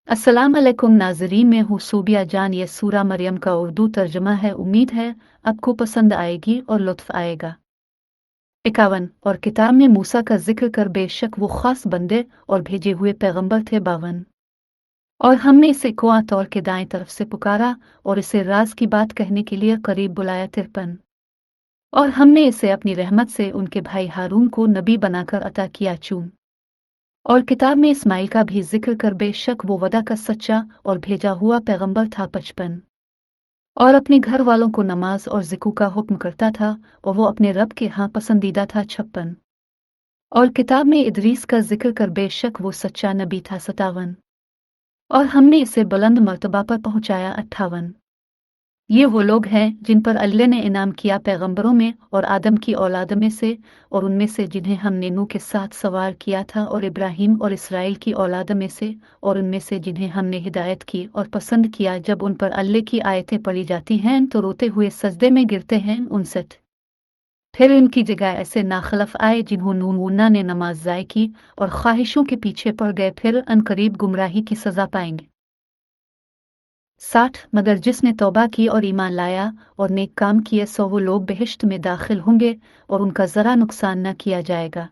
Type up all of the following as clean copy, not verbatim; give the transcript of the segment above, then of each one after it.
अस्सलाम अलैकुम नाजरीन, मैं हूँ सूबिया जान। ये सूरा मरियम का उर्दू तर्जमा है। उम्मीद है आपको पसंद आएगी और लुत्फ आएगा। 51 और किताब में मूसा का जिक्र कर बेशक वो खास बंदे और भेजे हुए पैगंबर थे। 52 और हमने इसे कुआं तौर के दाएं तरफ से पुकारा और इसे राज की बात कहने के लिए करीब बुलाया। 53 और हमने इसे अपनी रहमत से उनके भाई हारून को नबी बनाकर अता किया। चूम और किताब में इस्माइल का भी जिक्र कर बेशक वो वदा का सच्चा और भेजा हुआ पैगंबर था। 55 और अपने घर वालों को नमाज और ज़िक्र का हुक्म करता था और वो अपने रब के यहाँ पसंदीदा था। 56 और किताब में इदरीस का जिक्र कर बेशक वो सच्चा नबी था। 57 और हमने इसे बुलंद मर्तबा पर पहुंचाया। 58 ये वो लोग हैं जिन पर अल्लाह ने इनाम किया पैगंबरों में और आदम की औलाद में से और उनमें से जिन्हें हमने नूह के साथ सवार किया था और इब्राहिम और इसराइल की औलाद में से और उनमें से जिन्हें हमने हिदायत की और पसंद किया। जब उन पर अल्लाह की आयतें पढ़ी जाती हैं तो रोते हुए सजदे में गिरते हैं। 59 फिर इनकी जगह ऐसे नाखलफ आए जिन्होंने ने नमाज ज़ाय की और ख्वाहिशों के पीछे पड़ गए, फिर अनकरीब गुमराही की सज़ा पाएंगे। 60 मगर जिसने तौबा की और ईमान लाया और नेक काम किए सो वो लोग बेहिश्त में दाखिल होंगे और उनका ज़रा नुकसान न किया जाएगा।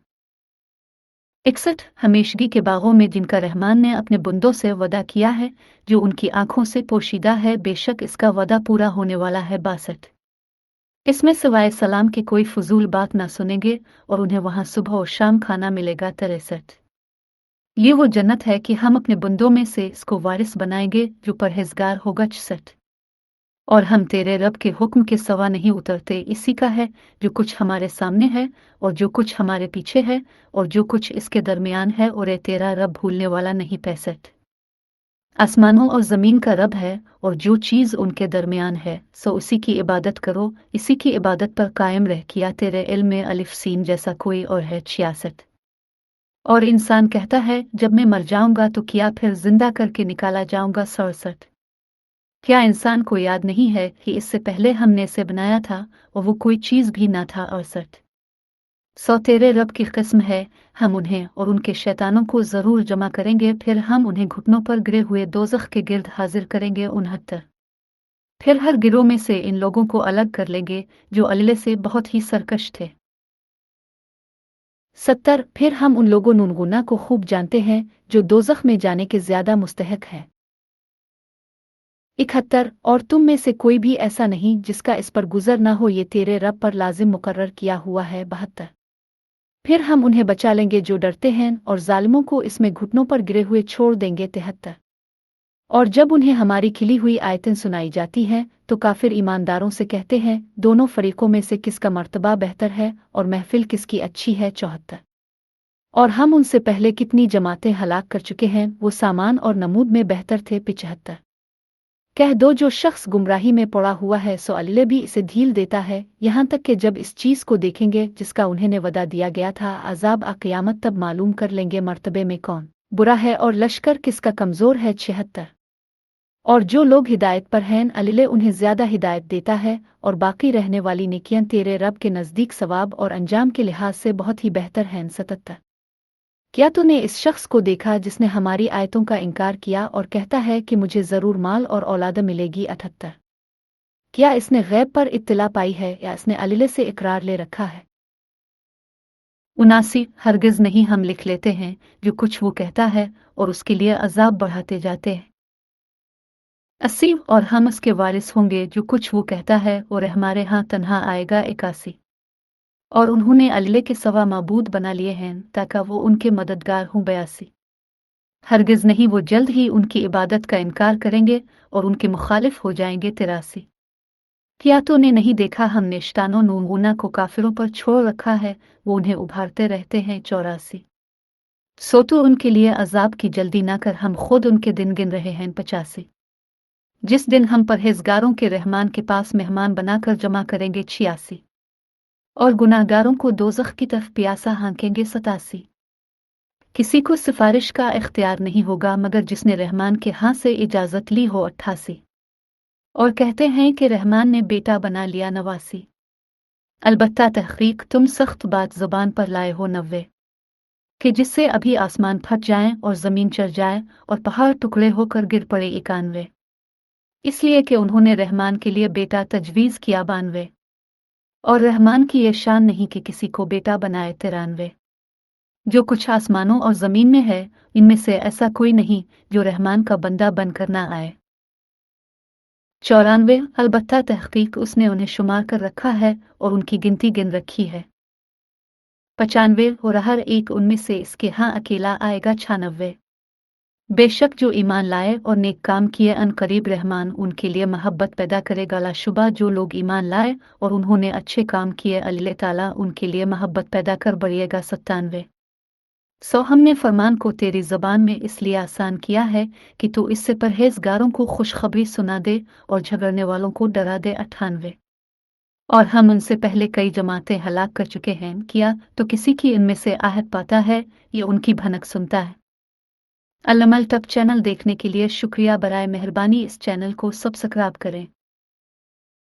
61 हमेशगी के बागों में जिनका रहमान ने अपने बुंदों से वदा किया है, जो उनकी आंखों से पोशीदा है, बेशक इसका वदा पूरा होने वाला है। 62 इसमें सिवाय सलाम के कोई फजूल बात ना सुनेंगे और उन्हें वहां सुबह और शाम खाना मिलेगा। 63 ये वो जन्नत है कि हम अपने बंदों में से इसको वारिस बनाएंगे जो परहेजगार होगा। 64 और हम तेरे रब के हुक्म के सवा नहीं उतरते, इसी का है जो कुछ हमारे सामने है और जो कुछ हमारे पीछे है और जो कुछ इसके दरमियान है, और ए तेरा रब भूलने वाला नहीं। 65 आसमानों और ज़मीन का रब है और जो चीज़ उनके दरमियान है, सो उसी की इबादत करो, इसी की इबादत पर कायम रह, किया तेरे इल्म में अलिफ सीन जैसा कोई और है। 66 और इंसान कहता है जब मैं मर जाऊंगा तो क्या फिर जिंदा करके निकाला जाऊंगा। 67 क्या इंसान को याद नहीं है कि इससे पहले हमने इसे बनाया था और वो कोई चीज़ भी ना था। 68 सो तेरे रब की किस्म है, हम उन्हें और उनके शैतानों को ज़रूर जमा करेंगे, फिर हम उन्हें घुटनों पर गिरे हुए दोज़ख के गिर्द हाजिर करेंगे। 69 फिर हर गिरोह में से इन लोगों को अलग कर लेंगे जो अल्लाह से बहुत ही सरकश थे। 70 फिर हम उन लोगों नूनगुना को खूब जानते हैं जो दोज़ख में जाने के ज़्यादा मुस्तहक है। 71 और तुम में से कोई भी ऐसा नहीं जिसका इस पर गुजर ना हो, ये तेरे रब पर लाजिम मुकर्रर किया हुआ है। 72 फिर हम उन्हें बचा लेंगे जो डरते हैं और जालिमों को इसमें घुटनों पर गिरे हुए छोड़ देंगे। 73 और जब उन्हें हमारी खिली हुई आयतें सुनाई जाती हैं तो काफिर ईमानदारों से कहते हैं दोनों फरीकों में से किसका मर्तबा बेहतर है और महफिल किसकी अच्छी है। 74 और हम उनसे पहले कितनी जमातें हलाक कर चुके हैं, वो सामान और नमूद में बेहतर थे। 75 कह दो जो शख्स गुमराही में पड़ा हुआ है सो अल्लाह भी इसे ढील देता है, यहाँ तक कि जब इस चीज़ को देखेंगे जिसका उन्हें ने वदा दिया गया था अजाब आ क़यामत, तब मालूम कर लेंगे मर्तबे में कौन बुरा है और लश्कर किसका कमज़ोर है। 76 और जो लोग हिदायत पर हैं अल्लाह उन्हें ज़्यादा हिदायत देता है और बाकी रहने वाली नेकियां तेरे रब के नज़दीक सवाब और अंजाम के लिहाज से बहुत ही बेहतर हैं। 77 क्या तूने इस शख्स को देखा जिसने हमारी आयतों का इनकार किया और कहता है कि मुझे ज़रूर माल और औलाद मिलेगी। 78 क्या इसने गैब पर इत्तिला पाई है या इसने अल्लाह से इकरार ले रखा है। 79 हरगिज़ नहीं, हम लिख लेते हैं जो कुछ वो कहता है और उसके लिए अजाब बढ़ाते जाते हैं। 80 और हम उसके वारिस होंगे जो कुछ वो कहता है और हमारे यहाँ तन्हा आएगा। 81 और उन्होंने अल्लाह के सवा माबूद बना लिए हैं ताकि वो उनके मददगार हों। 82 हरगिज़ नहीं, वो जल्द ही उनकी इबादत का इनकार करेंगे और उनके मुखालिफ हो जाएंगे। 83 क्या तूने नहीं देखा हमने शैतानों नूनगुना को काफिरों पर छोड़ रखा है, वो उन्हें उभारते रहते हैं। 84 सो तो उनके लिए अजाब की जल्दी ना कर, हम खुद उनके दिन गिन रहे हैं। 85 जिस दिन हम परहेजगारों के रहमान के पास मेहमान बनाकर जमा करेंगे। 86 और गुनाहगारों को दोज़ख की तरफ प्यासा हाँकेंगे। 87 किसी को सिफारिश का इख्तियार नहीं होगा मगर जिसने रहमान के हाथ से इजाज़त ली हो। 88 और कहते हैं कि रहमान ने बेटा बना लिया। 89 अलबत्ता तहकीक तुम सख्त बात ज़ुबान पर लाए हो। 90 कि जिससे अभी आसमान फट जाए और जमीन चढ़ जाए और पहाड़ टुकड़े होकर गिर पड़े 91। इसलिए कि उन्होंने रहमान के लिए बेटा तजवीज़ किया 92। और रहमान की ये शान नहीं कि किसी को बेटा बनाए 93। जो कुछ आसमानों और जमीन में है, इनमें से ऐसा कोई नहीं जो रहमान का बंदा बनकर ना आए। 94। अलबत्ता तहकीक उसने उन्हें शुमार कर रखा है और उनकी गिनती गिन रखी है। 95। और हर एक उनमें से इसके हाँ अकेला आएगा 96। बेशक जो ईमान लाए और नेक काम किए अन करीब रहमान उनके लिए मोहब्बत पैदा करेगा। लाशुबा जो लोग ईमान लाए और उन्होंने अच्छे काम किए अल्लाह ताला उनके लिए मोहब्बत पैदा कर बढ़िएगा। 97। सो हमने फरमान को तेरी ज़बान में इसलिए आसान किया है कि तू इससे परहेजगारों को खुशखबरी सुना दे और झगड़ने वालों को डरा दे। 98। और हम उनसे पहले कई जमातें हलाक कर चुके हैं, किया तो किसी की इनमें से आहट पाता है या उनकी भनक सुनता है। अलमल टप चैनल देखने के लिए शुक्रिया। बराए मेहरबानी इस चैनल को सब्सक्राइब करें।